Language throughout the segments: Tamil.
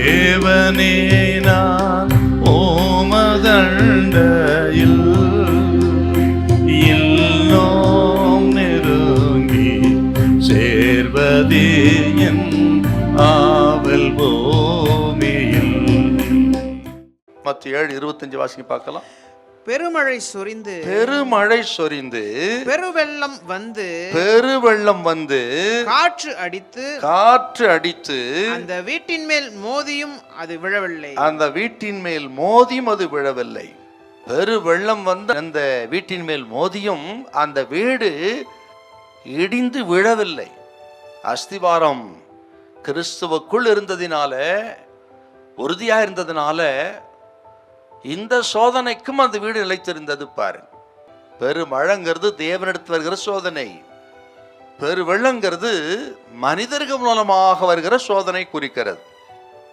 தேவனே நான் ஓமதண்டையில் இன்னும் நெருங்கி சேர்வதே என் ஆவல் பூமியில். மத்தேயு 7:25 வாசிக்க பார்க்கலாம். பெருமழை சொரிந்து பெருவெள்ளம் வந்து காற்று அடித்து அந்த வீட்டின் மேல் மோதியும் அது விழவில்லை. பெருவெள்ளம் வந்து அந்த வீட்டின் மேல் மோதியும் அந்த வீடு இடிந்து விழவில்லை. அஸ்திவாரம் கிறிஸ்துவுக்குள் இருந்ததினால, உறுதியா இருந்ததினால இந்த சோதனைக்கும் அந்த வீடு நிலைத்திருந்தது. பாரு, பெருமழைங்கிறது தேவனிடத்தில் வருகிற சோதனை, பெருவெள்ளங்கிறது மனிதர்கள் மூலமாக வருகிற சோதனை குறிக்கிறது.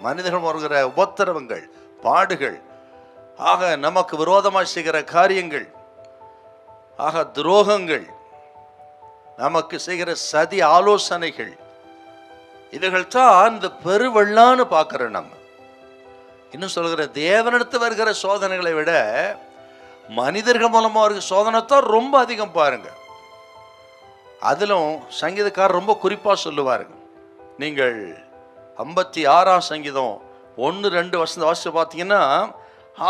மனிதர்கள் வருகிற உபத்திரவங்கள், பாடுகள், ஆக நமக்கு விரோதமாக செய்கிற காரியங்கள், ஆக துரோகங்கள், நமக்கு செய்கிற சதி ஆலோசனைகள், இவைகள் தான் இந்த பெருவெள்ளான்னு பார்க்கிறோம். நம்ம இன்னும் சொல்கிற தேவனிடத்து வருகிற சோதனைகளை விட மனிதர்கள் மூலமா வருகிற சோதனை தான் ரொம்ப அதிகம். பாருங்க, அதிலும் சங்கீதக்காரர் ரொம்ப குறிப்பா சொல்லுவாருங்க. நீங்கள் 56ஆம் சங்கீதம் 1-2 வாசித்து பார்த்தீங்கன்னா,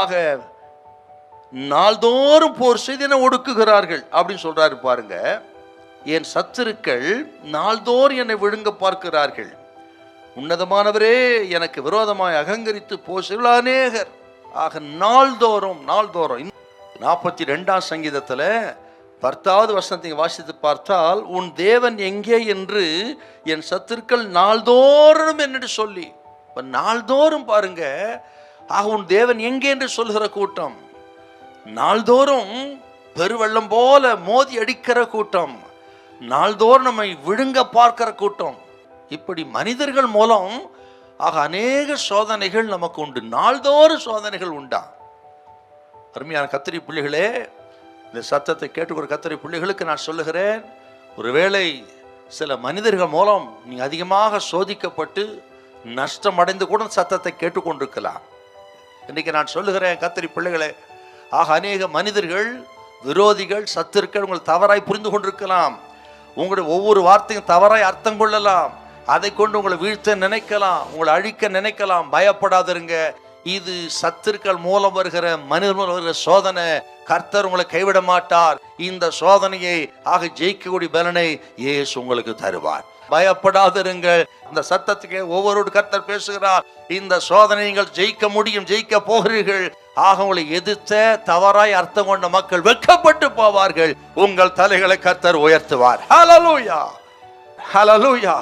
ஆக நாள்தோறும் போர் செய்து ஒடுக்குகிறார்கள் அப்படின்னு சொல்றாரு. பாருங்க, என் சத்துருக்கள் நாள்தோறும் என்னை விழுங்க பார்க்கிறார்கள், உன்னதமானவரே எனக்கு விரோதமாய் அகங்கரித்து போசில் அநேகர். ஆக நாள்தோறும் 42ஆம் சங்கீதத்துல 10வது வசனத்தை வாசித்து பார்த்தால், உன் தேவன் எங்கே என்று என் சத்துருக்கள் நாள்தோறும் என்னென்று சொல்லி, நாள்தோறும் பாருங்க, ஆக உன் தேவன் எங்கே என்று சொல்கிற கூட்டம், நாள்தோறும் பெருவெள்ளம் போல மோதி அடிக்கிற கூட்டம், நாள்தோறும் நம்மை விழுங்க பார்க்கிற கூட்டம். இப்படி மனிதர்கள் மூலம் ஆக அநேக சோதனைகள் நமக்கு உண்டு. நாள்தோறும் சோதனைகள் உண்டா? அருமையான கத்திரி பிள்ளைகளே, இந்த சத்தத்தை கேட்டுக்கிற கத்திரி பிள்ளைகளுக்கு நான் சொல்லுகிறேன், ஒருவேளை சில மனிதர்கள் மூலம் நீ அதிகமாக சோதிக்கப்பட்டு நஷ்டம் அடைந்து கூட சத்தத்தை கேட்டுக்கொண்டிருக்கலாம். இன்னைக்கு நான் சொல்லுகிறேன் கத்திரி பிள்ளைகளே, ஆக அநேக மனிதர்கள், விரோதிகள், சத்துருக்கள் உங்களை தவறாய் புரிந்து கொண்டிருக்கலாம். உங்களுடைய ஒவ்வொரு வார்த்தையும் தவறாய் அர்த்தம் கொள்ளலாம். அதை கொண்டு உங்களை வீழ்த்த நினைக்கலாம், உங்களை அழிக்க நினைக்கலாம். பயப்படாதிருங்க, இது சத்துருக்கள் மூலம் வருகிற மனிதர் மூலம் வருகிற சோதனை. கர்த்தர் உங்களை கைவிட மாட்டார். இந்த சோதனையை ஆக ஜெயிக்கக்கூடிய பலனை இயேசு உங்களுக்கு தருவார். பயப்படாதிருங்கள். இந்த சத்தத்துக்கு ஒவ்வொரு கர்த்தர் பேசுகிறார். இந்த சோதனை நீங்கள் ஜெயிக்க முடியும், ஜெயிக்க போகிறீர்கள். ஆக உங்களை எதிர்த்த தவறாய் அர்த்தம் கொண்ட மக்கள் வெட்கப்பட்டு போவார்கள். உங்கள் தலைகளை கர்த்தர் உயர்த்துவார். ஹல்லேலூயா, ஹல்லேலூயா.